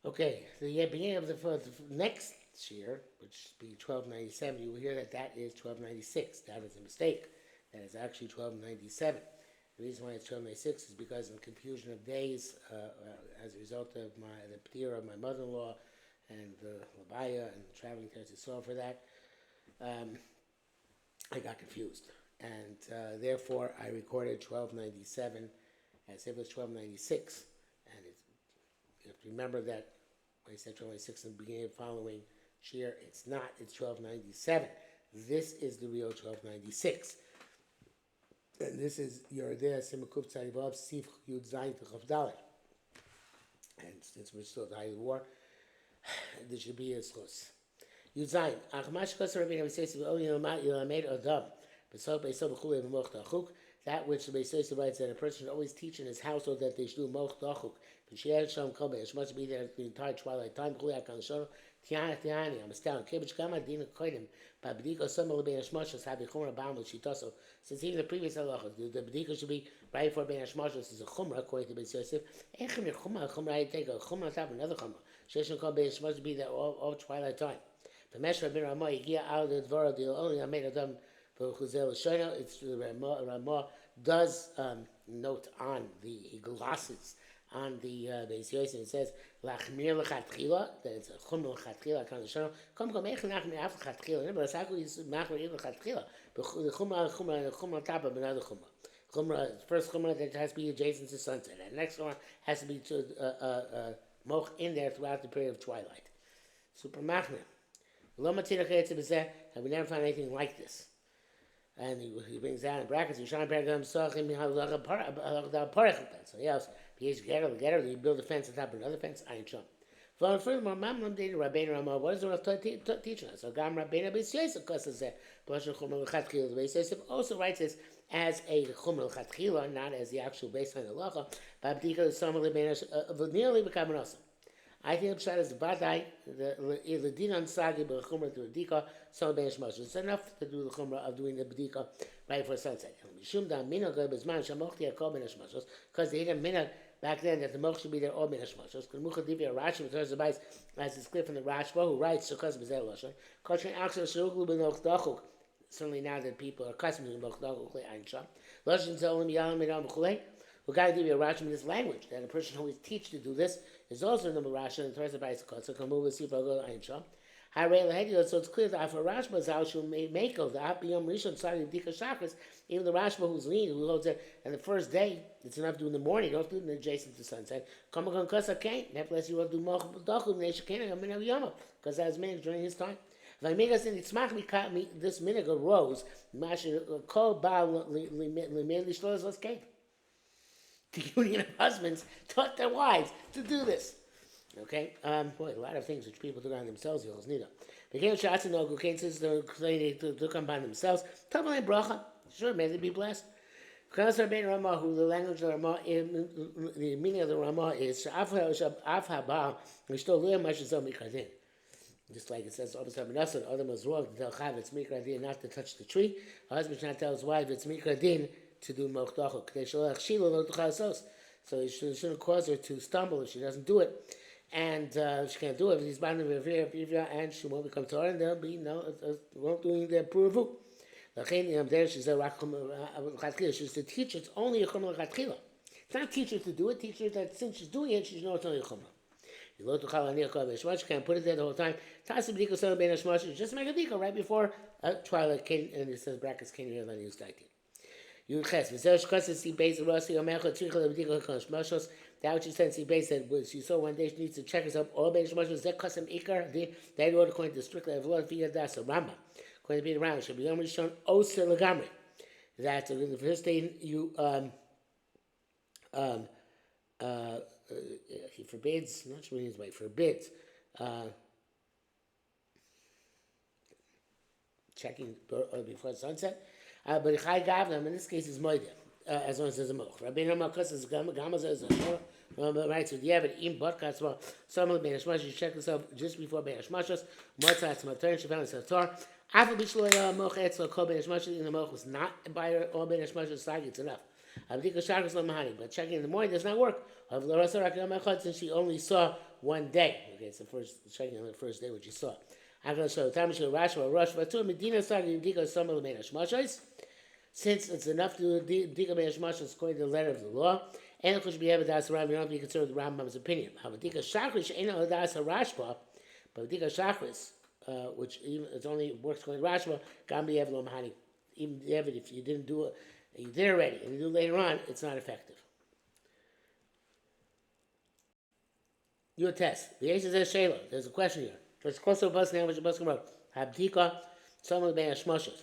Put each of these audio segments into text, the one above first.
Okay, the beginning of the next year, which will be 1297, you will hear that that is 1296. That is a mistake. That is actually 1297. The reason why it's 1296 is because in the confusion of days, as a result of the ptir of my mother-in-law and the labaya and traveling to Israel for that, um, I got confused. And therefore, I recorded 1297 as if it was 1296. And you have to remember that when I said 1296 in the beginning of the following year, it's not, it's 1297. This is the real 1296. And this is Yeridea Simakuf Tzadivav Sif Yud Zayin Techav Dalet. And since we're still at the height of the war, this should be a schus. Yud Zayin. Ach mashkas Rabbeinu Beisayis V'ol Yilamed Adam. B'sol Beisol B'chulei V'moch Dachuk. That which the Beisayis writes that a person should always teach in his household that they should do Moch Dachuk. B'shiach Shalom Kol Be'esh must be there the entire twilight time. B'chulei HaKan Shono. Tiani, I'm astounded. Kibich Gama Dina Koidim. Babdiko Some of the Bein Hashmashos Habi Chumra Ba'am Shitaso. Since even the previous halachas, the Badika should be right for Bein Hashmashos is a Chumra according to Beis Yosef. Echim Chumra, I take a Chumra on top of another Chumra. Sheshan Kol Bein Hashmashos be there all twilight time. The Meshra Ben Ramah Yigia out of the Dvara Deal only I made a dumb for Chuzel Shono. It's the Ramah does note on the he glosses on the Beis Yosef. It says Lachmir Lechatchila, that it's a Chumra Lechatchila kind of Shono. Come Ech Nachmir after Chatchila. Remember, that's how you Machmir Lechatchila. The Chumra on top of another Chumra. First Chumra that has to be adjacent to sunset. And the next one has to be to moch in there throughout the period of twilight. Super Machmir. And we never found anything like this. And he brings down in brackets, so yes, you build a fence on top of another fence, I ain't sure. Furthermore, Rabbeinu Ramah, what is the Rav teaching us? So Gam Rabbeinu Beis Yosef also writes this as a Chumra L'Chatchila, not as the actual baseline halacha. Babdika is some of the nearly becoming awesome. I think the pshat is the badai, the dinan sagi b'chumra to the b'dika, some ben shmash. It's enough to do the chumra of doing the b'dika right before sunset. Mishum da minag bezman shamochti akol ben hashmashos, because they had a minag back then that the moch should be there all ben hashmashos. Because mucha divya Rashi returns the bais as it's clear from the Rashba who writes because b'zel lashon. Kosher akshar shuruklu b'noch dachuk. Certainly now that people are accustomed to moch dachuk le'ainsham. Lashon zolim yalam midam b'chulei. We got to give you a Rashi in this language that a person who is teach to do this is also in the Rashi and throws the bicycle. So come over see if I go to Einsham. So it's clear that for Rashba is how she'll make of the Apiyam Rishon Sari Dika Shakras, even the Rashba who's lean, who holds it, and the first day, it's enough to do in the morning, you don't do it adjacent to sunset. Come on, Kasa Kain, nevertheless, you will do Moch Dachu, Nesha Kain, and Minag Yama, because that was managed during his time. This minig arose, Kol Baal Limeli Shloas Las Kain. The union of husbands taught their wives to do this. Okay? Boy, a lot of things which people do on themselves, you'll need them. Became shots and no cases to come by themselves. Tamalay bracha. Sure, may they be blessed. Because Rabbeinu Ramah, who the language of the Ramah, the meaning of the Ramah is Af Haba, Mishto Lea Mashazom Mikradin. Just like it says, Adam was wrong to tell Chav it's Mikradin not to touch the tree. A husband should not tell his wife it's Mikradin to do moch dachuk. So he shouldn't cause her to stumble if she doesn't do it. And she can't do it. If he's bound to revere, and she won't become Torah, and there'll be won't doing the approval. There she's she's to teach it's only a chumrah l'chatchila. It's not teach her to do it, teach her that since she's doing it, she knows it's only a chumrah. You can't put it there the whole time. Just make a dika right before twilight came, and it says brackets came here, then use that. That which you said, base said was she saw one day she needs to check herself. All bein shmashos that custom ikar. That order according to the strict level of via das a Ramba. According to being around, should be only shown oser legamri. That in the first day you he forbids. Not sure what he means by forbids. Checking before sunset. But Chai Gavnam in this case is Moide, as long as there's a Moch. Rabbeinu Malkus is Gamaz as a Shor, writes with Yevet, Im Podcast, well, some of the Bein Hashmashos, you check yourself just before Bein Hashmashos, Motzah, Tzmatern, Shefel, and Sator. After Bishloya Moch Etzlo, Kol Bein Hashmashos, in the Moch was not by all Bein Hashmashos, it's enough. But checking in the morning does not work. Since she only saw one day. Okay, it's the first checking on the first day what she saw. I'm going to show time she rush Medina started Dika some of the Mashmashos. Since it's enough to do Dika Mashmashos according to the letter of the law, and it should be able to ask the Rambam, you don't have to be concerned with the Rambam's opinion. Dika Shakris ain't no das Rashba, but Dika Shakris, which even it only works according to Rashba, can be able to Mahani. Even if you didn't do it, you did already, and you do it later on, it's not effective. Your test. The answer says Shayla. There's a question here. There's close to a bus now, which a bus come up. Habdika, some of the band Shmoshes.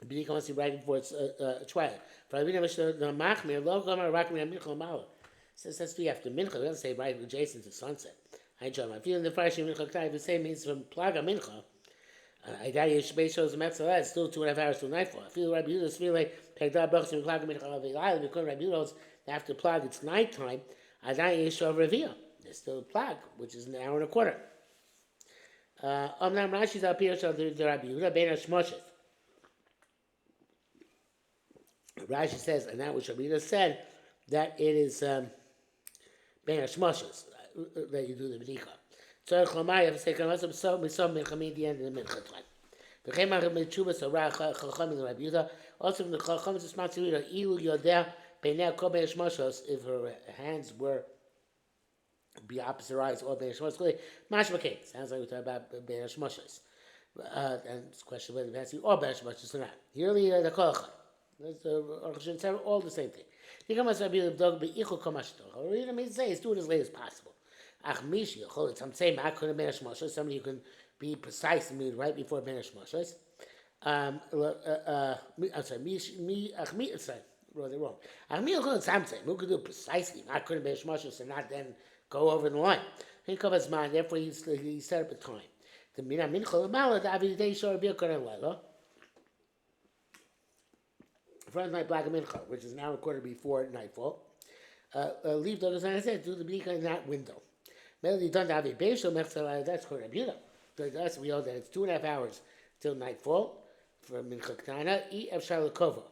Bdika wants to write before it's twilight. For I mean, the Machmir, local Rakmir, Mincha Mala. Says that's the after Mincha. We don't say right adjacent to sunset. I enjoy my feeling the Farshi Mincha Ktai. The same means from Plaga Mincha. I got you space shows the Metzala. It's still 2.5 hours till nightfall. I feel Rabbi Yehuda's feeling Pegdar Bachs and Plaga Mincha Avilayla. Because Rabbi Yehuda's after Plaga it's nighttime. I got you Shav Revia. There's still a Plaga, which is an hour and a quarter. Omnam Rashi's up here, so the Rabbi Yehuda Ben Shmoshet. Rashi says, and that which Rabbi Yehuda said, that it is Ben Shmoshes that you do the B'dika. So Chlamai, if you say, so we saw Mincha at the end of the Mincha time. The Chemar of Mitchubas, so Chacham and Rabbi Yehuda, also from the Chacham's responsibility, Ilu Yodeh, Beineh Kol Ben Shmoshes, if her hands were be opposite eyes or Ben Shmoshes. Mashmakeh sounds like we're talking about Ben Shmoshes. And it's a question whether it's or Ben Shmoshes or not. Here the Kolcha. That's Arukh HaShulchan, all the same thing. You come as Rabbi Yehuda beichol kol mashtoch. Or you know, say, do it as late as possible. Ach mishi yachol. It's I'm saying I couldn't Ben Shmoshes. Somebody who can be precise and read right before Ben Shmoshes. I'm sorry. Sorry, wrote it wrong. Ach mi yachol. It's I'm saying who could do it precisely. I couldn't Ben Shmoshes and not then go over the line. He covers mine, therefore he set up a time. The mina mincha l'mala, the avidei shor b'yakar l'layla. Front night black mincha, which is an hour and a quarter before nightfall. Leave those, as I said, do the b'dika in that window. Melody done to avi beisho mechzalai, that's called Rabbi Yehuda. Thus we know that it's 2.5 hours till nightfall for mincha ktana. E efshar l'kova.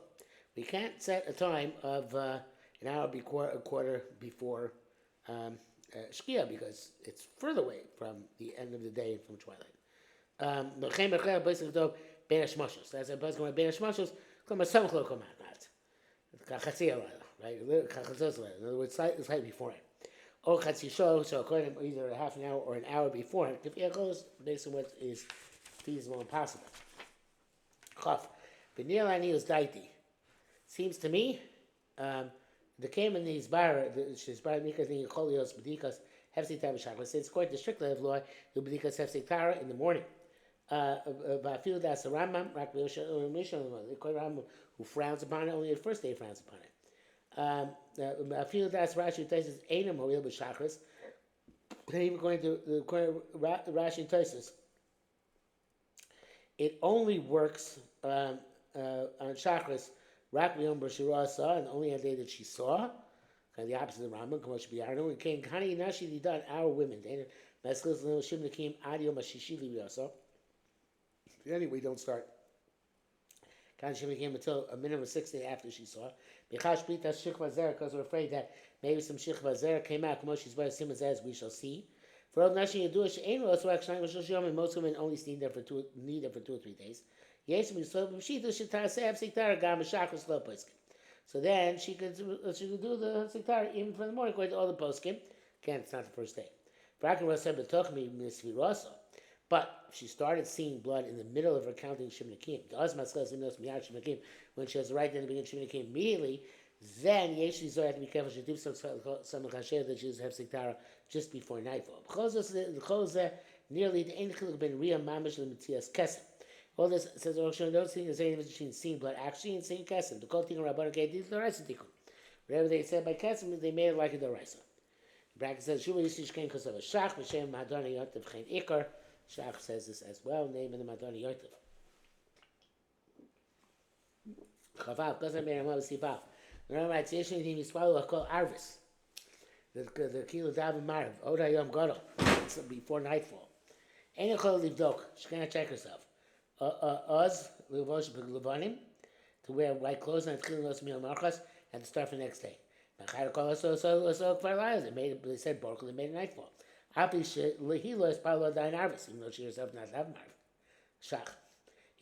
We can't set a time of an hour a quarter before Shkia, because it's further away from the end of the day and from twilight. That's a buzz going Ben Shmoshes. Come a samchlo come out. Right? In other words, slightly before it. Or chatzisho, so according to either a half an hour or an hour before it. If it goes based on what is feasible and possible. Chaf. V'nir ani is daiti. Seems to me. The came in these bar, she's bar nikas in cholios b'dikas hefsek tara b'shachar. Since according to strict law of law, the b'dikas hefsek tara in the morning. Ba'afilu das Rambam rak b'yosha Rambam who frowns upon it only the first day frowns upon it. Ba'afilu das Rashi Taisus einam hoil b'shachris. And even according to Rashi Taisus, it only works on shachris. Rak b'yom b'shira saw, and only on the day that she saw, kind of the opposite of the Rambam, Kamosh b'yarnu, and came Kani Nashi Lidan, our women, Dana, Meskelis Lil Shim Nakim, Adio Mashishi Libiasa. Anyway, don't start. Kani Shim Nakim until a minimum of 6 days after she saw. B'chash B'ita Shikva Zera, because we're afraid that maybe some Shikva Zera came out, Kamoshi's by Simaz, as we shall see. For all Nashi Yadush, Ein Ros, Rak Shnai Mashal Shiyom, and most women only need them for 2 or 3 days. So then she could do the siktara even from the morning according to all the poskim. Again, it's not the first day. But if she started seeing blood in the middle of her counting Shimnakim, when she has the right to begin Shimnakim immediately, then Yeshi Zohar have to be careful. She does some chasher that she does have siktara just before nightfall. Nearly the Ein Chiluk ben Riyah Mamish L'Mitzias Kesem. All this says Arukh HaShulchan, don't think there's any difference between seeing blood actually and seeing kesem. The Kol Tikun Rabbanan Kei Did L'Oraisa Tikun. Whatever they said by kesem, they made it like a D'Oraisa. The bracket says Shuva Yisish Ken Kosav Shach B'Shem Madoni Yotev Chen Ikar. Shach says this as well. Name in the Madoni Yotev. Chavav Kosav Meir Amav Sivav. Remember, it's Yesh anything you swallow a Kol Arvis. The Kilo Davin Marav Oda Yom Gadol. It's before nightfall. Ain't a Kol Livdok. She cannot check herself. Oz Levosh B'Levanim, to wear white clothes and Tchilin Los Mil Marchas, and to start for the next day. They said Baruch, they made a nightfall. He lost Palo Dain Arvis, even though she herself not have Marv. Shach.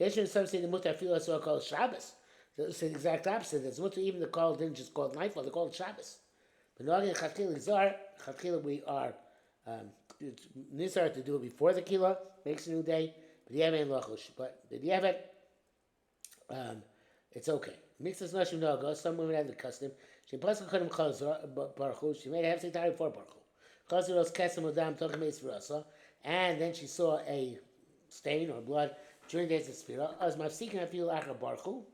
Yeshua some say the mutter feel so called Shabbos. It's the exact opposite. It's mutter even the call didn't just call it nightfall, they called it Shabbos. But now in Chatchila we are Nizar to do it before the Kila, makes a new day. But the Yemen Lachush. But the Yemen, it's okay. Mixes Nashim Nogo, some women have the custom. She plus couldn't cause Baruch. She made a half time before Baruch. Chazuros Kesem Udam Tokim Esfirasa, and then she saw a stain or blood during the days of Sfira. As Mafsikin Afil Achar Baruch,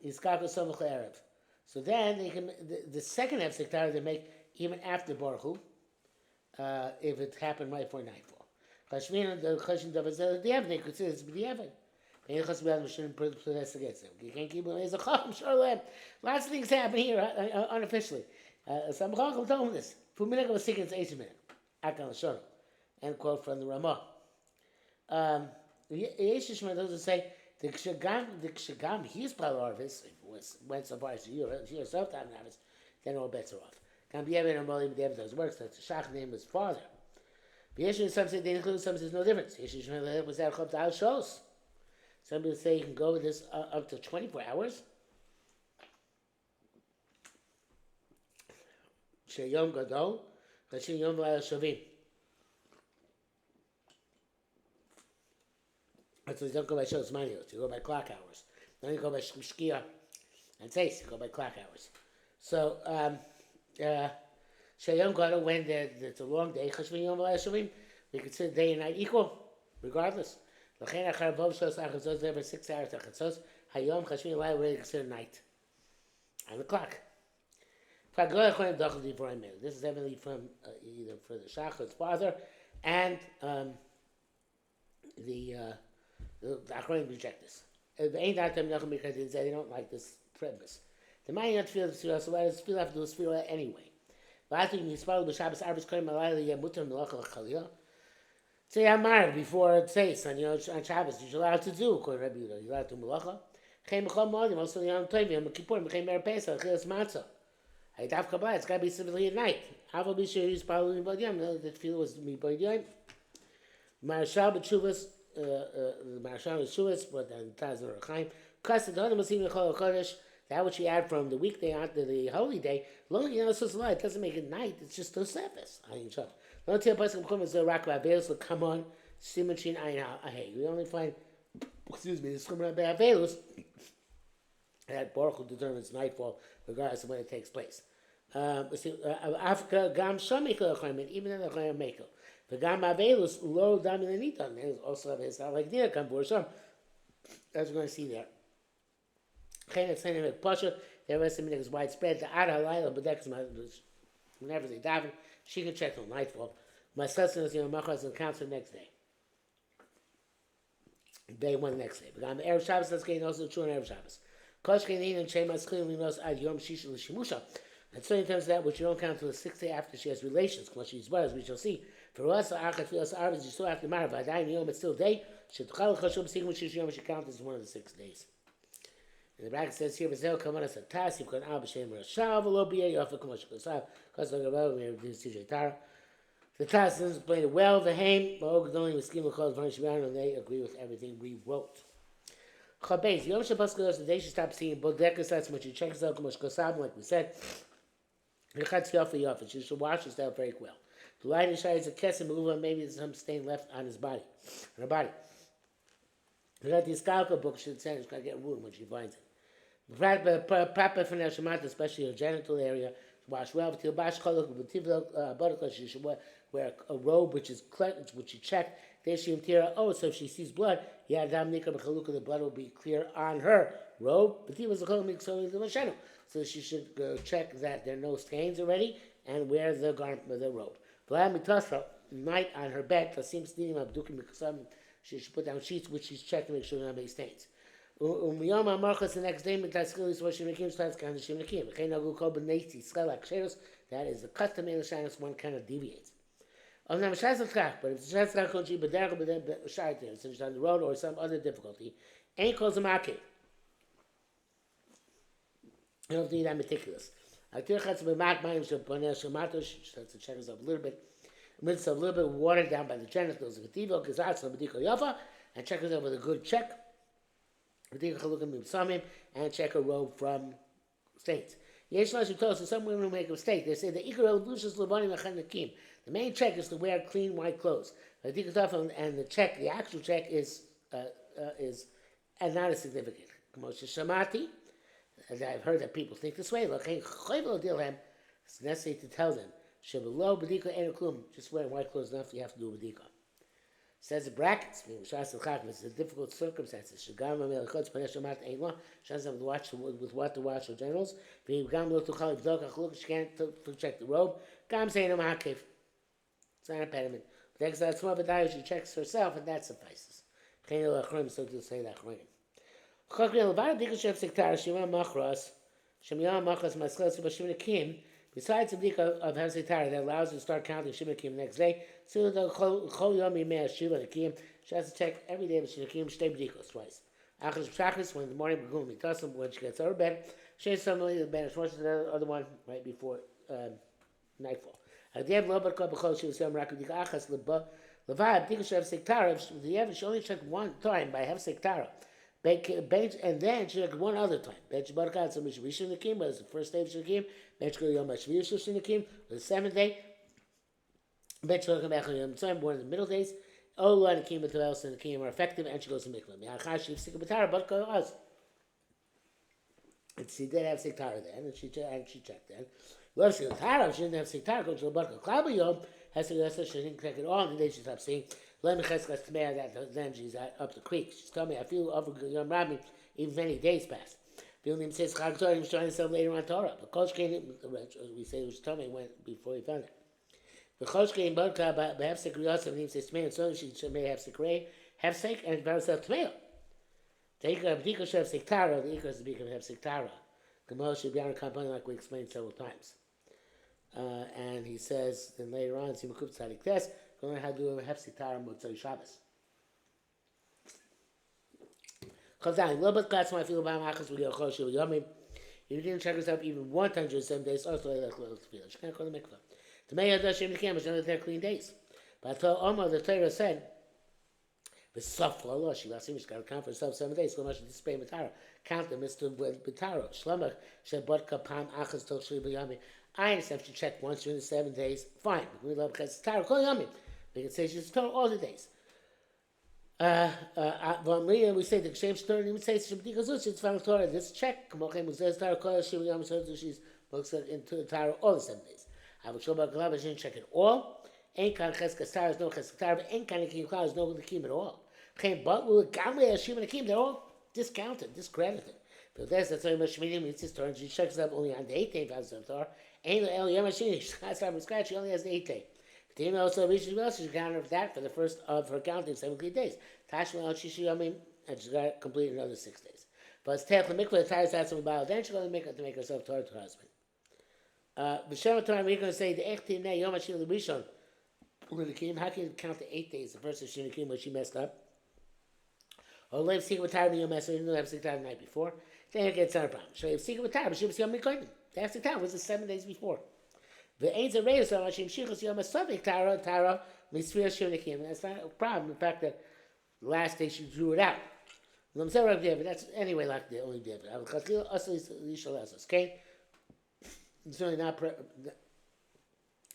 is Kako Somach Erev. So then they can the second hefsek tara they make even after Baruch if it happened right before nightfall. Chashmin the Chashin Davazel the Evan they consider it's the Evan. You can't keep it as a chacham. Sure, lots of things happen here unofficially. Some chacham told me this. For minute was sick it's 8 minutes. Akal Shon. End quote from the Ramah. Yeshishma doesn't say the kshagam he's part of this went so far as she herself time habits, then all bets are off. Can be ever normally the evidence works. That's the shach name his father. Yeshishma some say they include, some says no difference. Yeshishma was that chop out shows. Some people say you can go with this up to 24 hours. Sheyom gadol, Yom shavim. So you don't go by shows manios, you go by clock hours. Then you go by shkia and seis, you go by clock hours. So, Sheyom gadol, when it's a long day, we consider day and night equal, regardless. Every 6 hours Hayom Chashmin Lai already considered night. On the clock. This is evidently from either for the Shachar's father and the Achronim reject this. They don't like this premise. The man not feel the Sfira, so why does feel have to do Sfira anyway? But you spell the Shabbos Arvis Koyim Alayla Yemutam Melachal Chaliyah. Say Amar before it says on Shabbos you're allowed to do according to Rabbi Yehuda. You're allowed to do Melacha. Chem Mechol Moedim also Yom Tovim Yom Kippur Mechem Erev Pesach Chilas Matzah. Haydav Kabbalah it's got to be simply at night. Aval B'Shir Yis Paul Mibod Yom. No, that feel was Mibod Yom. Marshal B'Tshuvas Marshal B'Tshuvas but then Taz Nor Chaim. Kased Hodem Masim Yechol Kodesh. That which you add from the weekday onto the holy day. Lo Yinasos it doesn't make it night. It's just the surface. Ayin Shal. Don't tell Pasuk B'Chum is the Rak Ba'Avelus. So come on, Simachin Ayin Ahei. We only find, the Schumra Ba'Avelus that Baruch determines nightfall, regardless of when it takes place. Africa Gam Shamikal Achayim, even in the Achayim Mekel. The Gam Ba'Avelus Lo Dam Ilanitan. There's also his like Dina Kambur Sham. As we're going to see there. Chayin Tzayim Mek Pasha. The rest of it is widespread. The Ad Halayla B'Dekes whenever they daven. She can check till nightfall. My sustenance, Machas and counts for the next day. Day one next day. But on Erev Shabbos, that's getting also true on Erev Shabbos. Kosh Kenin and Shemas clearly knows Ad Yom Shisha L'Shimusha. And so in terms of that, which you don't count until the 6th day after she has relations, because she's well, as we shall see. For us, Achat Filas Arvis, you still have to marry. But Yom, it's still day. Shetuchal Chashub Sigma Shish Yom, she counts as one of the 6 days. And the bracket says here, "V'zel kamanas atas yivkan al b'shem rashav v'lo b'yei yofa k'mosh kosav because the Rebbe we have this TJ Tara." The Tas doesn't play it well. The Haim, Ba'og Doling with Schema Chol Varnish Baron, and they agree with everything we wrote. Chabez Yom Shabbos Kodesh, the day she stops seeing Bodekas. That's when she checks out k'mosh kosav, like we said. Rechatz yofa yofa. She should wash herself very well. The light is shy as a kesem uva. Maybe there's some stain left on his body, on her body. We got the Iskalka book. She's going to get ruined when she finds it. Proper for Neshamat, especially her genital area, wash well. She should wear a robe which is cleansed, which you check. Oh, so if she sees blood, the blood will be clear on her robe. So she should check that there are no stains already and wear the garment with the robe. Night on her bed, she should put down sheets which she's checking to make sure there are no stains. Umiyom Amarchas the next day, Mitaskilis was Shemikim, starts kind of Shemikim. That is the custom in the Shanas, one kind of deviates. But if the Shas since on the road or some other difficulty, ain't calls a Maki. You don't have to be that meticulous. I think that's the mat mayim sheponeh shematosh. That's to check us up a little bit. It's a little bit watered down by the genitals of Kativo, Kazatz, Labadiko Yafa, and check us out with a good check. Badika Chalukim Samim, and check a robe from stains. Yesh Lash told us some women who make a mistake. They say the Ikar Lushas Labani Machanakim. The main check is to wear clean white clothes. Badika Tafel, and the check, the actual check is not as significant. Moshe Shamati, and I've heard that people think this way. It's necessary to tell them. Just wearing white clothes enough, you have to do a bedika. Says the brackets, it's a difficult circumstances. Watch with what to watch or generals. She can't check the robe. It's not an impediment. But she checks herself, and that suffices. So to say that. Besides the bdika of Hefsek Tara that allows you to start counting Shimakim the next day, so the Chol Yom Yimei Shiva Nakim, she has to check every day with Shimakim, stay bdikos twice. Achas Pshachis, when in the morning, when she gets out of bed, she has somebody the bed, she the other one right before nightfall. She only checked one time by Hefsek Tara. And then she checked one other time. Bench Barkat, so Mishvishin Nakim was the first day of Shakim. Bench Yom Hashvishin Nakim was the 7th day. Bench Yom Tzim, one of the middle days. Ola Nakim and Tavel and Nakim are effective, and she goes to Mikvah. Yachash Sikbatara, but us. And she did have Siktara then, and she checked then. Love Siktara, she didn't have Siktara, go to the Barka. Klaba Yom has to go, she didn't check it all, and the day she stopped seeing. Then she's up the creek. She's telling me, I feel over Yom Rabbi, even many days passed. Bilnim says, Chag Torah, he was trying to sell later on Torah. But Kosh came, we say, it was telling me went before he found it. The Kosh came, Bodka, but Hefsek Riyosef, and he says, Tmei, so she may have Sekre, Hefsek, and herself Tmei. The Ikar of Dika Hefsek Tara, the Ikar is the Ikar of Hefsek Tara. The Moshe Biana Kampani, like we explained several times. And he says, then later on, Simakup Tzadik Tes, going to have to do a Hefsek Tara Motzai Shabbos. Chazan, a little bit class when I feel about Machas with Yochel Shiva Yomim. If you didn't check yourself even one time during 7 days, also like she can't go to Mikvah. To me, Hashem Nikem, it's another 10 clean days. But I told Omar, the Torah said, the soft Allah, she was got to count for herself 7 days, so much to display Matara. Count them, Mr. Matara. Shlamach, Shabbat Kapam, Achas, Tok Shiva Yomim. I understand if you check once during the 7 days, fine. We love Tara, Kol Yomim. We can say she's told all the days. We say the Shem Shtor, and we say it's found Torah. This check, she's looks into the Torah all the 7 days. I will show about Galab, she didn't check it all. Ain't kind of Cheskas Torah, no Cheskas Torah, but ain't kind of Kim Kal, no Nakim at all. But we Gamle, Hashim, and Nakim, they're all discounted, discredited. But that's very much meaning, it's his turn. She checks up only on the 8th day of Torah. Ain't El Yom Hashim, she can't start from scratch, she only has the 8th day. The also reaches well, she counted that for the first of her counting 7 clean days. Tashma al Shishi Yomim, and she's got to complete another 6 days. But it's Tech Mikvah, the Torah starts from about, then she's going to make herself Torah to her husband. B'Shem Torah, we're going to say the Echtim Ne Yom Hashim L'Rishon. How can you count the 8 days, the first of Shinakim where she messed up? Or Lev Sikh V'Tar Yom Esrei, you didn't have Sikh the night before. Then it gets not a problem. So if Sikh V'Tar, but she was Yom Mikodim. The Sikh V'Tar was the 7 days before. The Ain't a Reyes of Hashim Shichus Yom Esavik Tara Mitzvah Shinakim. That's not a problem. The fact that the last day she drew it out. But that's anyway like the only David. Okay? It's really not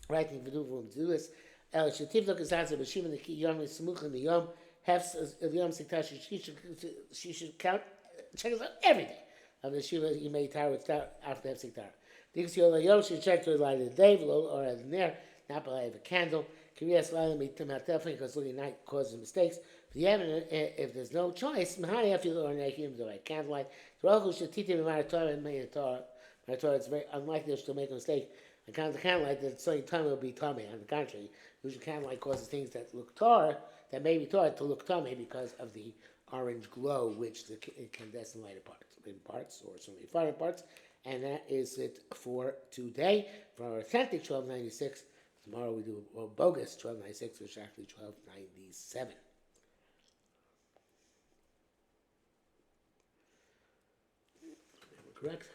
right thing to do this. El Shativ look at Zanzer, but Shimon the Yom is Smuch in the Yom. Yom Siktash, she should count, check it out every day of the Shiva you made Tara after the Siktar. Because Yom should check to the light of the day, or at the near, not by light of a candle. Kiryas Laila meet definitely because looking at night causes mistakes. If there's no choice, Mahani I feel or Nakim the right candlelight. The Rochel should teach him about Torah and make a Torah. It's very unlikely to make a mistake. The candlelight that same time will be tummy. On the contrary, usually candlelight causes things that look Torah, that may be Torah to look tummy because of the orange glow which the incandescent light imparts, or so many fire parts. And that is it for today. For our authentic 1296, tomorrow we do a bogus 1296, which is actually 1297. Correct?